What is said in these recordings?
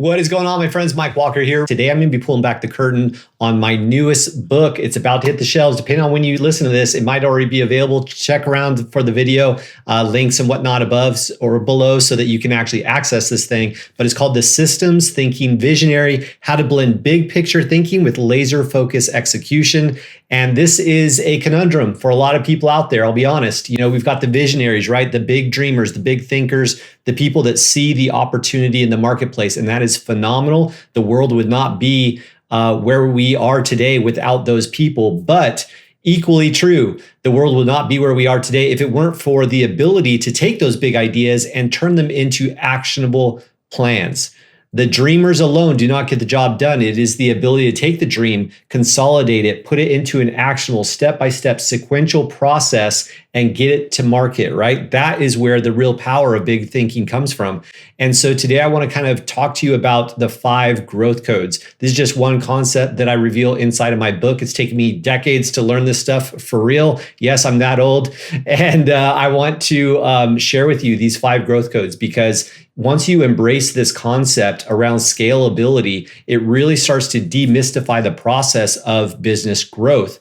What is going on, my friends? Mike Walker here. Today, I'm going to be pulling back the curtain on my newest book. It's about to hit the shelves. Depending on when you listen to this, it might already be available. Check around for the video, links and whatnot above or below so that you can actually access this thing. But it's called The Systems Thinking Visionary, How to Blend Big Picture Thinking with Laser Focus Execution. And this is a conundrum for a lot of people out there. I'll be honest. We've got the visionaries, right? The big dreamers, the big thinkers, the people that see the opportunity in the marketplace. And that is phenomenal. The world would not be where we are today without those people. But equally true, the world would not be where we are today if it weren't for the ability to take those big ideas and turn them into actionable plans. The dreamers alone do not get the job done. It is the ability to take the dream, consolidate it, put it into an actionable step-by-step sequential process and get it to market, right? That is where the real power of big thinking comes from. And so today I want to kind of talk to you about the 5 growth codes. This is just one concept that I reveal inside of my book. It's taken me decades to learn this stuff for real. Yes, I'm that old. And I want to share with you these 5 growth codes because once you embrace this concept around scalability, it really starts to demystify the process of business growth.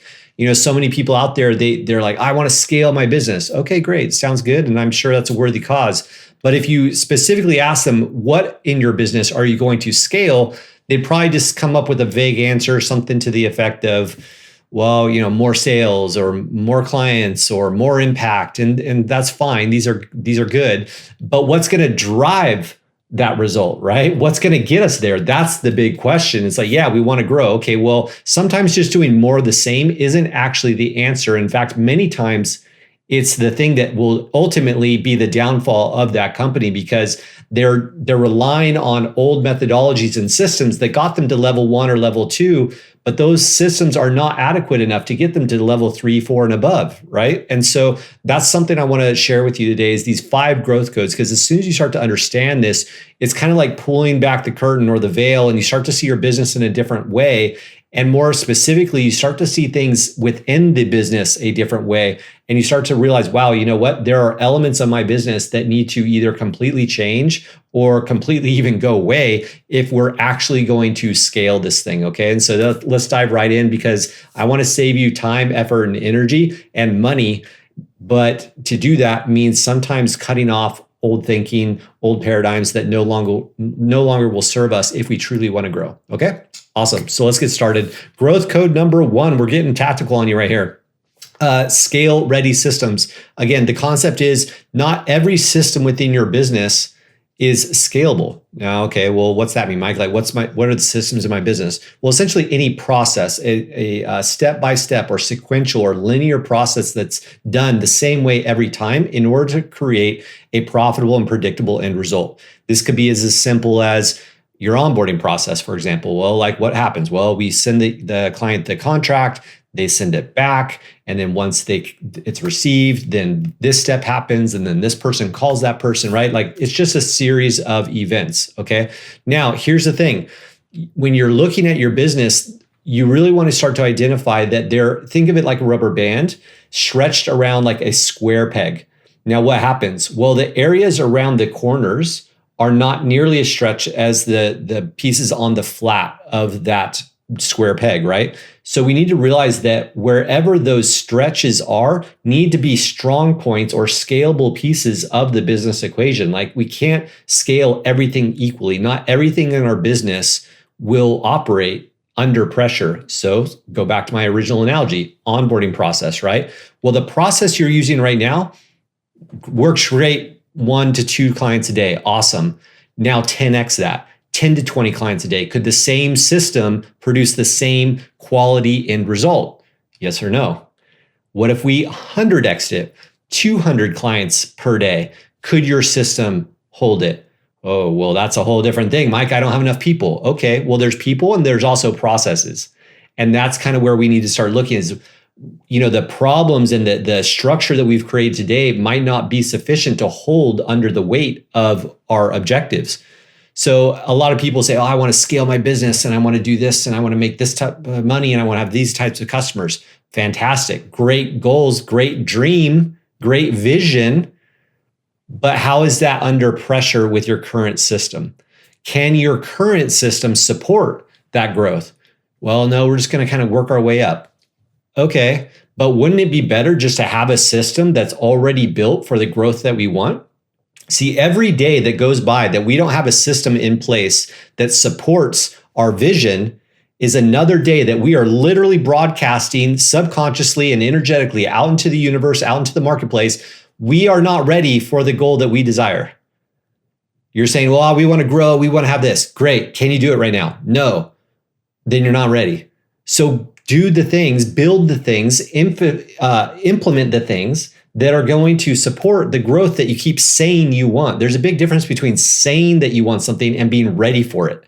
So many people out there, they're like, I want to scale my business. Okay, great. Sounds good. And I'm sure that's a worthy cause. But if you specifically ask them, what in your business are you going to scale? They'd probably just come up with a vague answer, something to the effect of, well, more sales or more clients or more impact. And that's fine. These are good. But what's going to drive that result, right? What's going to get us there? That's the big question. It's like, yeah, we want to grow. Okay, well, sometimes just doing more of the same isn't actually the answer. In fact, many times it's the thing that will ultimately be the downfall of that company because they're relying on old methodologies and systems that got them to level 1 or level 2, but those systems are not adequate enough to get them to level 3, 4, and above, right? And so that's something I want to share with you today is these 5 growth codes, because as soon as you start to understand this, it's kind of like pulling back the curtain or the veil and you start to see your business in a different way. And more specifically, you start to see things within the business a different way. And you start to realize, wow, you know what? There are elements of my business that need to either completely change or completely even go away if we're actually going to scale this thing, okay? And so let's dive right in because I want to save you time, effort, and energy and money. But to do that means sometimes cutting off old thinking, old paradigms that no longer will serve us if we truly want to grow, okay? Awesome. So let's get started. Growth code number 1. We're getting tactical on you right here. Scale ready systems. Again, the concept is not every system within your business is scalable. Now, okay, well, what's that mean, Mike? Like, what are the systems in my business? Well, essentially any process, a step-by-step or sequential or linear process that's done the same way every time in order to create a profitable and predictable end result. This could be as simple as your onboarding process, for example. Well, like what happens? Well, we send the client the contract, they send it back, and then once it's received, then this step happens, and then this person calls that person, right? Like it's just a series of events, okay? Now, here's the thing. When you're looking at your business, you really want to start to identify that think of it like a rubber band stretched around like a square peg. Now, what happens? Well, the areas around the corners are not nearly as stretched as the pieces on the flat of that square peg, right? So we need to realize that wherever those stretches are, need to be strong points or scalable pieces of the business equation. Like we can't scale everything equally. Not everything in our business will operate under pressure. So go back to my original analogy, onboarding process, right? Well, the process you're using right now works great. 1 to 2 clients a day. Awesome. Now 10x that, 10 to 20 clients a day. Could the same system produce the same quality end result? Yes or no? What if we 100x'd it, 200 clients per day? Could your system hold it? Oh, well, that's a whole different thing. Mike, I don't have enough people. Okay, well, there's people and there's also processes. And that's kind of where we need to start looking is, the problems and the structure that we've created today might not be sufficient to hold under the weight of our objectives. So a lot of people say, oh, I want to scale my business and I want to do this and I want to make this type of money and I want to have these types of customers. Fantastic. Great goals, great dream, great vision. But how is that under pressure with your current system? Can your current system support that growth? Well, no, we're just going to kind of work our way up. Okay, but wouldn't it be better just to have a system that's already built for the growth that we want? See, every day that goes by that we don't have a system in place that supports our vision is another day that we are literally broadcasting subconsciously and energetically out into the universe, out into the marketplace. We are not ready for the goal that we desire. You're saying, well, we want to grow. We want to have this. Great. Can you do it right now? No. Then you're not ready. So do the things, build the things, implement the things that are going to support the growth that you keep saying you want. There's a big difference between saying that you want something and being ready for it.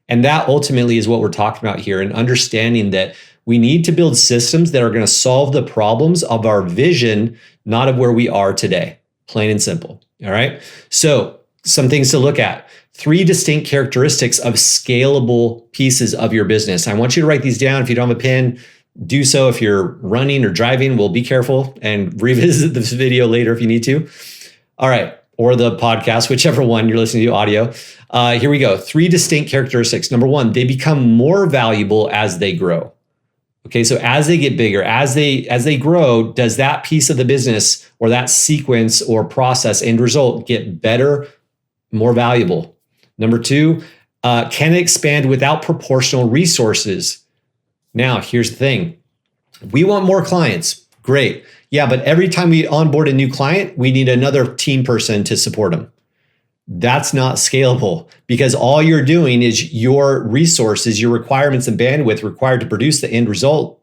And that ultimately is what we're talking about here, and understanding that we need to build systems that are going to solve the problems of our vision, not of where we are today. Plain and simple. All right. So some things to look at. 3 distinct characteristics of scalable pieces of your business. I want you to write these down. If you don't have a pen, do so. If you're running or driving, well, be careful and revisit this video later if you need to. All right. Or the podcast, whichever one you're listening to audio. Here we go. 3 distinct characteristics. Number 1, they become more valuable as they grow. Okay, so as they get bigger, as they grow, does that piece of the business or that sequence or process end result get better, more valuable? Number 2, can it expand without proportional resources? Now, here's the thing. We want more clients. Great. Yeah, but every time we onboard a new client, we need another team person to support them. That's not scalable, because all you're doing is your resources, your requirements and bandwidth required to produce the end result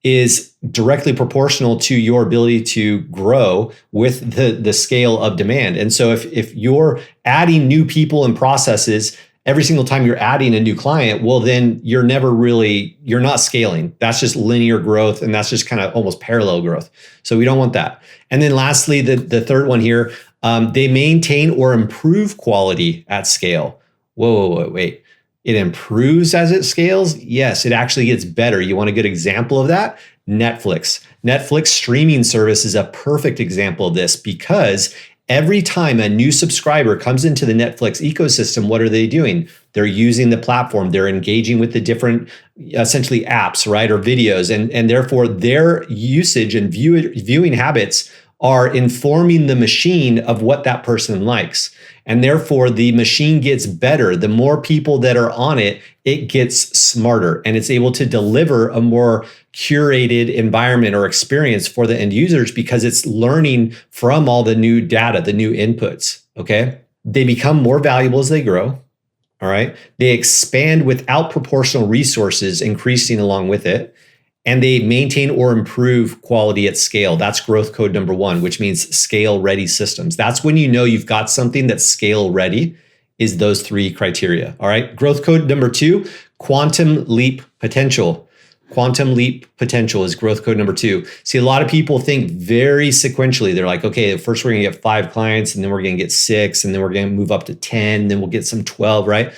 is directly proportional to your ability to grow with the scale of demand. And so if you're adding new people and processes every single time you're adding a new client, well, then you're not scaling. That's just linear growth. And that's just kind of almost parallel growth. So we don't want that. And then lastly, the third one here, they maintain or improve quality at scale. Whoa, wait. It improves as it scales? Yes, it actually gets better. You want a good example of that? Netflix streaming service is a perfect example of this, because every time a new subscriber comes into the Netflix ecosystem, what are they doing? They're using the platform. They're engaging with the different, essentially apps, right, or videos. And therefore, their usage and viewing habits are informing the machine of what that person likes. And therefore, the machine gets better. The more people that are on it, it gets smarter, and it's able to deliver a more curated environment or experience for the end users, because it's learning from all the new data, the new inputs, okay? They become more valuable as they grow, all right? They expand without proportional resources increasing along with it. And they maintain or improve quality at scale. That's growth code number 1, which means scale ready systems. That's when you know you've got something that's scale ready, is those 3 criteria. All right. Growth code number 2, quantum leap potential. Quantum leap potential is growth code number 2. See, a lot of people think very sequentially. They're like, okay, first we're going to get 5 clients, and then we're going to get 6, and then we're going to move up to 10, and then we'll get some 12, right?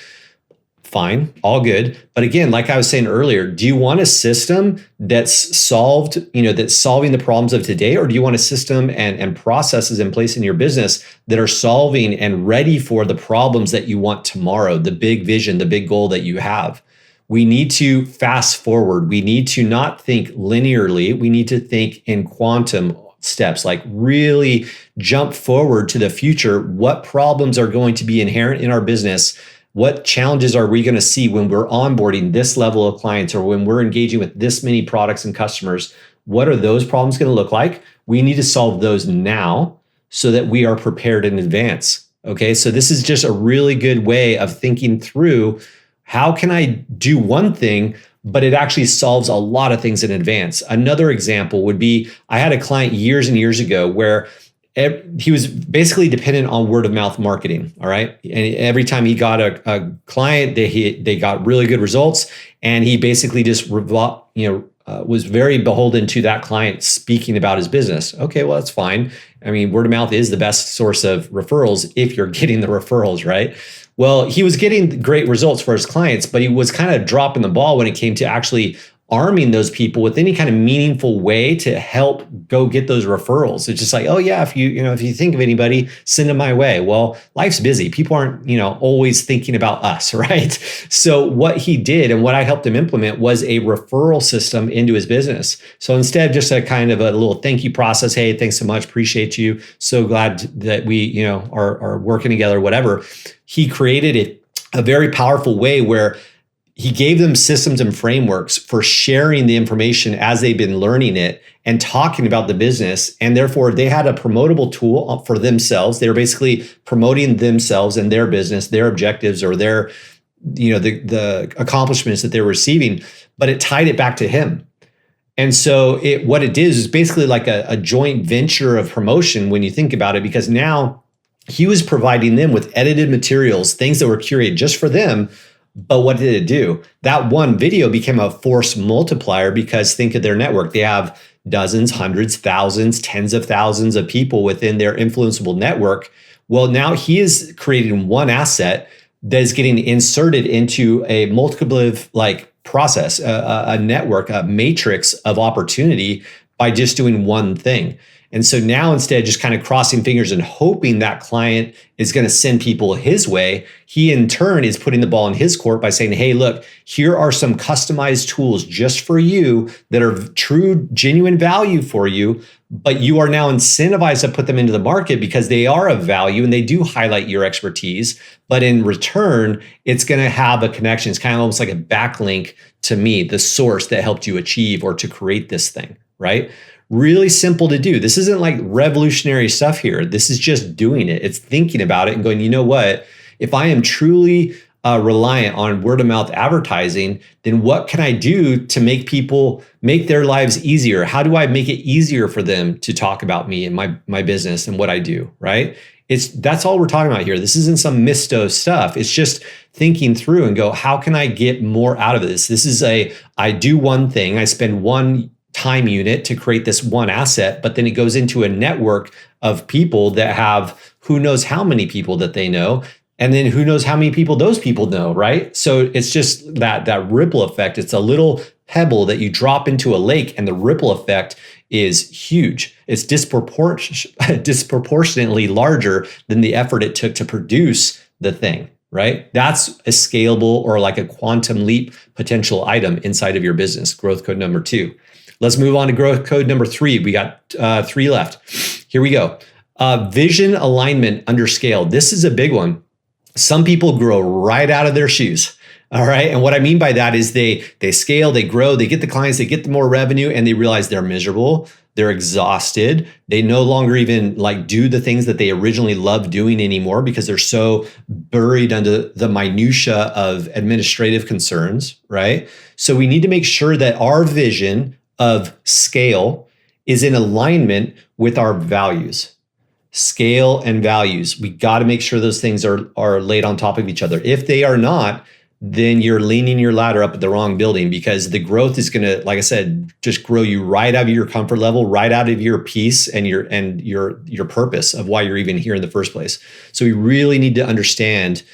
Fine, all good. But again, like I was saying earlier, do you want a system that's solving the problems of today? Or do you want a system and processes in place in your business that are solving and ready for the problems that you want tomorrow, the big vision, the big goal that you have? We need to fast forward. We need to not think linearly. We need to think in quantum steps, like really jump forward to the future. What problems are going to be inherent in our business? What challenges are we going to see when we're onboarding this level of clients, or when we're engaging with this many products and customers? What are those problems going to look like? We need to solve those now so that we are prepared in advance. Okay, so this is just a really good way of thinking through, how can I do one thing, but it actually solves a lot of things in advance. Another example would be, I had a client years and years ago where he was basically dependent on word of mouth marketing. All right. And every time he got a client, they got really good results. And he basically just, was very beholden to that client speaking about his business. Okay, well, that's fine. I mean, word of mouth is the best source of referrals if you're getting the referrals, right? Well, he was getting great results for his clients, but he was kind of dropping the ball when it came to actually arming those people with any kind of meaningful way to help go get those referrals. It's just like, oh yeah, if you think of anybody, send them my way. Well, life's busy. People aren't, always thinking about us, right? So what he did and what I helped him implement was a referral system into his business. So instead of just a kind of a little thank you process, hey, thanks so much, appreciate you, so glad that we, are working together, whatever. He created a very powerful way where he gave them systems and frameworks for sharing the information as they've been learning it and talking about the business. And therefore, they had a promotable tool for themselves. They were basically promoting themselves and their business, their objectives, or their, the accomplishments that they're receiving, but it tied it back to him. And so what it did is basically like a joint venture of promotion when you think about it, because now he was providing them with edited materials, things that were curated just for them. But what did it do? That one video became a force multiplier, because think of their network. They have dozens, hundreds, thousands, tens of thousands of people within their influenceable network. Well, now he is creating one asset that is getting inserted into a multiplicative process, a network, a matrix of opportunity by just doing one thing. And so now, instead of just kind of crossing fingers and hoping that client is going to send people his way, he in turn is putting the ball in his court by saying, hey, look, here are some customized tools just for you that are true, genuine value for you, but you are now incentivized to put them into the market because they are of value and they do highlight your expertise. But in return, it's going to have a connection. It's kind of almost like a backlink to me, the source that helped you achieve or to create this thing, right? Really simple to do. This isn't like revolutionary stuff here. This is just doing it. It's thinking about it and going, you know what? If I am truly reliant on word of mouth advertising, then what can I do to make their lives easier? How do I make it easier for them to talk about me and my business and what I do, right? That's all we're talking about here. This isn't some misto stuff. It's just thinking through and go, how can I get more out of this? This is I do one thing, I spend one time unit to create this one asset, but then it goes into a network of people that have who knows how many people that they know, and then who knows how many people those people know, right? So it's just that ripple effect. It's a little pebble that you drop into a lake, and the ripple effect is huge. It's disproportionately larger than the effort it took to produce the thing, right? That's a scalable or like a quantum leap potential item inside of your business. Growth code number 2. Let's move on to growth code number 3. We got 3 left. Here we go. Vision alignment under scale. This is a big one. Some people grow right out of their shoes. All right. And what I mean by that is they scale, they grow, they get the clients, they get the more revenue, and they realize they're miserable. They're exhausted. They no longer even do the things that they originally loved doing anymore because they're so buried under the minutia of administrative concerns, right? So we need to make sure that our vision of scale is in alignment with our values. Scale and values. We got to make sure those things are laid on top of each other. If they are not, then you're leaning your ladder up at the wrong building, because the growth is going to, like I said, just grow you right out of your comfort level, right out of your peace and your purpose of why you're even here in the first place. So we really need to understand,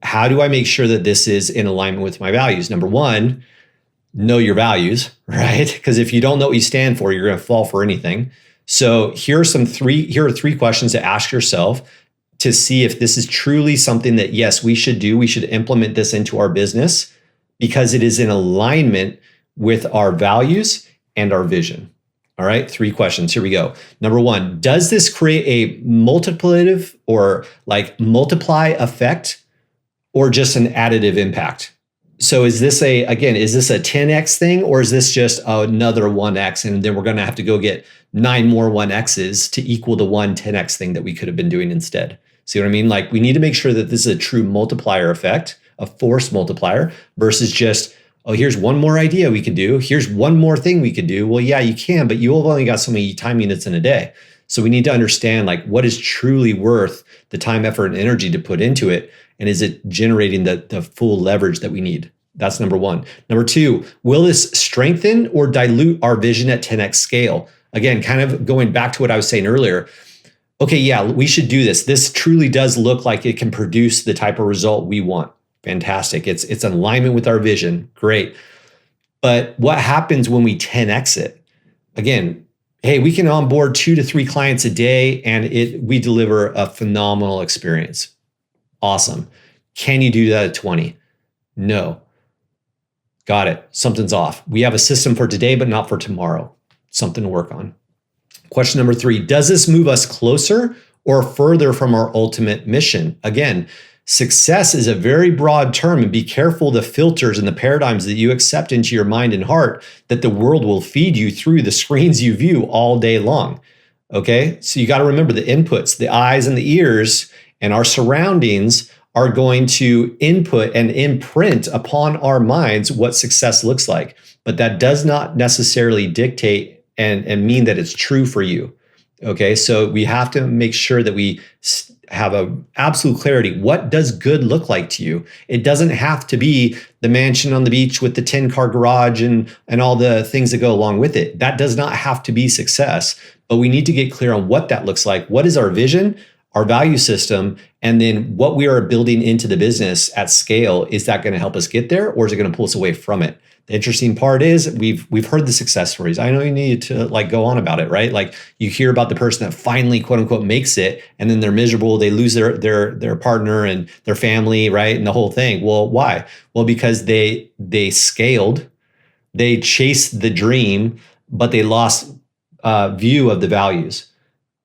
how do I make sure that this is in alignment with my values? Number 1, know your values, right? Because if you don't know what you stand for, you're going to fall for anything. So here are 3 questions to ask yourself to see if this is truly something that, yes, we should do. We should implement this into our business because it is in alignment with our values and our vision. All right, 3 questions. Here we go. Number 1, does this create a multiplicative or multiply effect, or just an additive impact? So is this a 10x thing, or is this just another 1x, and then we're going to have to go get 9 more 1x's to equal the 1 10x thing that we could have been doing instead? See what I mean? We need to make sure that this is a true multiplier effect, a force multiplier, versus just, oh, here's one more idea we could do. Here's one more thing we could do. Well, yeah, you can, but you've only got so many time units in a day. So we need to understand what is truly worth the time, effort, and energy to put into it. And is it generating the full leverage that we need? That's number 1. Number 2, will this strengthen or dilute our vision at 10x scale? Again, kind of going back to what I was saying earlier. Okay, yeah, we should do this. This truly does look like it can produce the type of result we want. Fantastic. It's in alignment with our vision. Great. But what happens when we 10x it? Again, hey, we can onboard 2 to 3 clients a day and we deliver a phenomenal experience. Awesome. Can you do that at 20? No. Got it. Something's off. We have a system for today, but not for tomorrow. Something to work on. Question number 3, does this move us closer or further from our ultimate mission? Again, success is a very broad term, and be careful the filters and the paradigms that you accept into your mind and heart that the world will feed you through the screens you view all day long. Okay, so you got to remember the inputs, the eyes and the ears and our surroundings are going to input and imprint upon our minds what success looks like. But that does not necessarily dictate and mean that it's true for you. Okay, so we have to make sure that we have a absolute clarity. What does good look like to you? It doesn't have to be the mansion on the beach with the 10-car garage and all the things that go along with it. That does not have to be success, but we need to get clear on what that looks like. What is our vision, our value system, and then what we are building into the business at scale? Is that going to help us get there, or is it going to pull us away from it? The interesting part is we've heard the success stories. I know you need to go on about it, right? Like you hear about the person that finally quote unquote makes it, and then they're miserable. They lose their partner and their family, right? And the whole thing. Well, why? Well, because they scaled, they chased the dream, but they lost view of the values.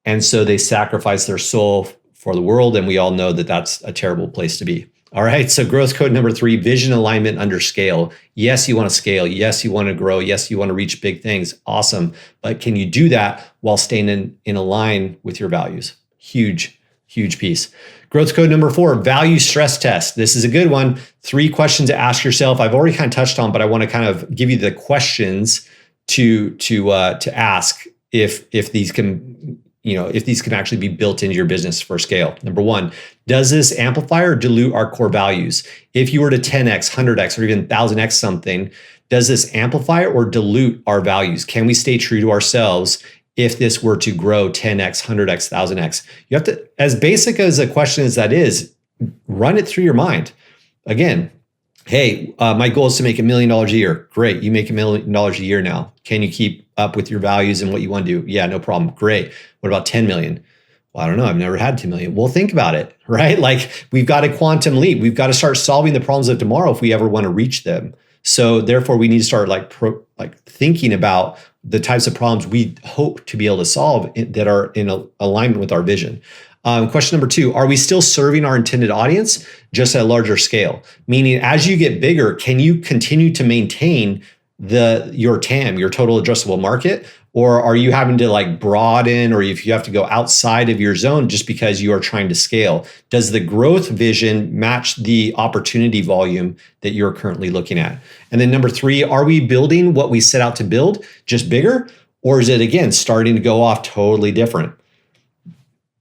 And so they sacrificed their soul for the world. And we all know that that's a terrible place to be. All right. So growth code number 3, vision alignment under scale. Yes, you want to scale. Yes, you want to grow. Yes, you want to reach big things. Awesome. But can you do that while staying in align with your values? Huge, huge piece. Growth code number 4, value stress test. This is a good one. 3 questions to ask yourself. I've already kind of touched on, but I want to kind of give you the questions to ask if these can, if these can actually be built into your business for scale. Number 1, does this amplify or dilute our core values? If you were to 10x, 100x, or even 1000x something, does this amplify or dilute our values? Can we stay true to ourselves if this were to grow 10x, 100x, 1000x? You have to, as basic as a question as that is, run it through your mind. Again, hey, my goal is to make $1 million a year. Great. You make $1 million a year now. Can you keep up with your values and what you want to do? Yeah, no problem. Great. What about 10 million? Well, I don't know. I've never had 10 million. Well, think about it, right? Like we've got a quantum leap. We've got to start solving the problems of tomorrow if we ever want to reach them. So therefore we need to start thinking about the types of problems we hope to be able to solve that are in alignment with our vision. Question number 2, are we still serving our intended audience just at a larger scale? Meaning as you get bigger, can you continue to maintain your TAM, your total addressable market? Or are you having to broaden, or if you have to go outside of your zone just because you are trying to scale? Does the growth vision match the opportunity volume that you're currently looking at? And then number 3, are we building what we set out to build just bigger? Or is it, again, starting to go off totally different?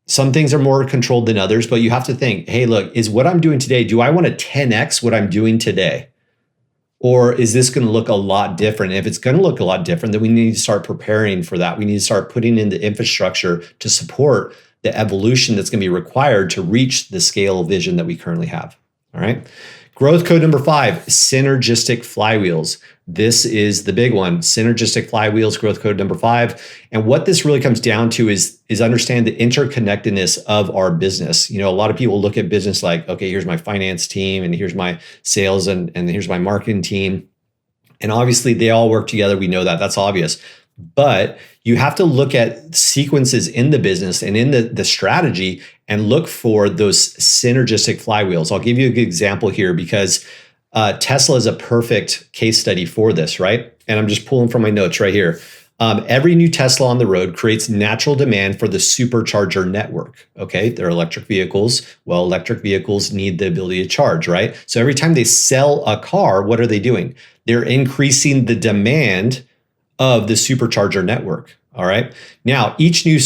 Some things are more controlled than others, but you have to think, hey, look, is what I'm doing today, do I want to 10x what I'm doing today? Or is this going to look a lot different? If it's going to look a lot different, then we need to start preparing for that. We need to start putting in the infrastructure to support the evolution that's going to be required to reach the scale vision that we currently have. All right. Growth code number 5, synergistic flywheels. This is the big one. Synergistic flywheels, growth code number 5. And what this really comes down to is understand the interconnectedness of our business. A lot of people look at business like, okay, here's my finance team, and here's my sales, and here's my marketing team. And obviously they all work together. We know that. That's obvious. But you have to look at sequences in the business and in the strategy and look for those synergistic flywheels. I'll give you a good example here because Tesla is a perfect case study for this, right? And I'm just pulling from my notes right here. Every new Tesla on the road creates natural demand for the supercharger network. Okay, they're electric vehicles. Well, electric vehicles need the ability to charge, right? So every time they sell a car, what are they doing? They're increasing the demand of the supercharger network. All right. Now, each new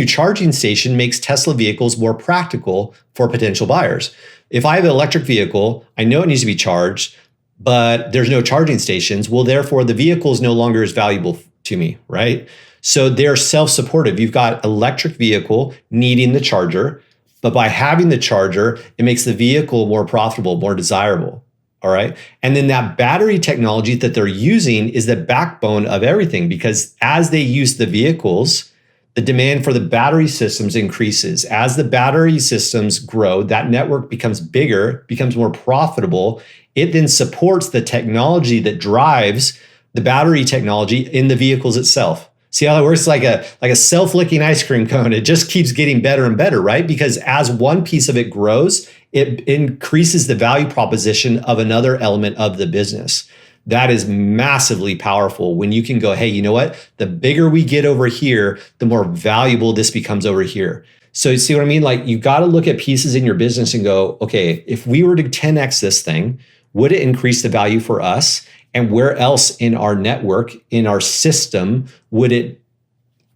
charging station makes Tesla vehicles more practical for potential buyers. If I have an electric vehicle, I know it needs to be charged, but there's no charging stations. Well, therefore, the vehicle is no longer as valuable to me, right? So they're self-supportive. You've got electric vehicle needing the charger, but by having the charger, it makes the vehicle more profitable, more desirable. All right. And then that battery technology that they're using is the backbone of everything, because as they use the vehicles, the demand for the battery systems increases. As the battery systems grow, that network becomes bigger, becomes more profitable. It then supports the technology that drives the battery technology in the vehicles itself. See how it works? Like a self-licking ice cream cone. It just keeps getting better and better, right? Because as one piece of it grows, it increases the value proposition of another element of the business. That is massively powerful when you can go, hey, you know what? The bigger we get over here, the more valuable this becomes over here. So you see what I mean? Like, you got to look at pieces in your business and go, okay, if we were to 10x this thing, would it increase the value for us? And where else in our network, in our system, would it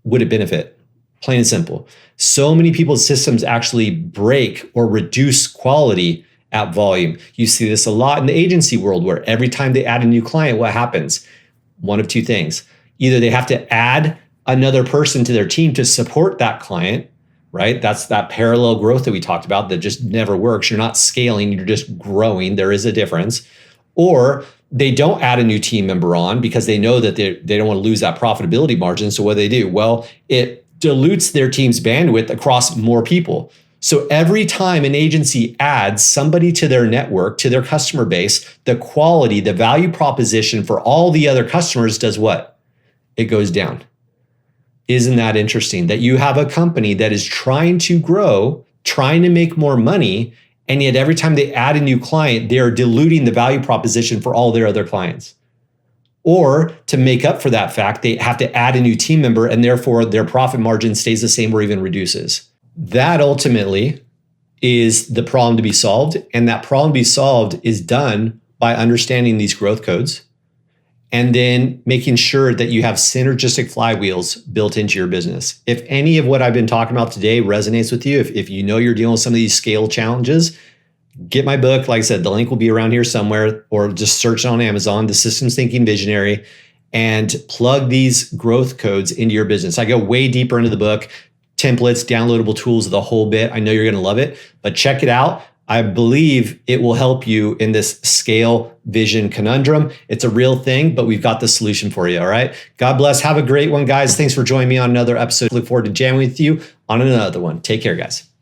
benefit? Plain and simple. So many people's systems actually break or reduce quality at volume. You see this a lot in the agency world, where every time they add a new client, what happens? One of two things. Either they have to add another person to their team to support that client, right? That's that parallel growth that we talked about that just never works. You're not scaling, you're just growing. There is a difference. Or they don't add a new team member on because they know that they don't want to lose that profitability margin. So what do they do? Well, it dilutes their team's bandwidth across more people. So every time an agency adds somebody to their network, to their customer base, the quality, the value proposition for all the other customers does what? It goes down. Isn't that interesting? That you have a company that is trying to grow, trying to make more money, and yet every time they add a new client, they are diluting the value proposition for all their other clients. Or to make up for that fact, they have to add a new team member, and therefore their profit margin stays the same or even reduces. That ultimately is the problem to be solved. And that problem to be solved is done by understanding these growth codes and then making sure that you have synergistic flywheels built into your business. If any of what I've been talking about today resonates with you, if you know you're dealing with some of these scale challenges, get my book. Like I said, the link will be around here somewhere, or just search on Amazon, The Systems Thinking Visionary, and plug these growth codes into your business. I go way deeper into the book, templates, downloadable tools, the whole bit. I know you're going to love it, but check it out. I believe it will help you in this scale vision conundrum. It's a real thing, but we've got the solution for you. All right. God bless. Have a great one, guys. Thanks for joining me on another episode. Look forward to jamming with you on another one. Take care, guys.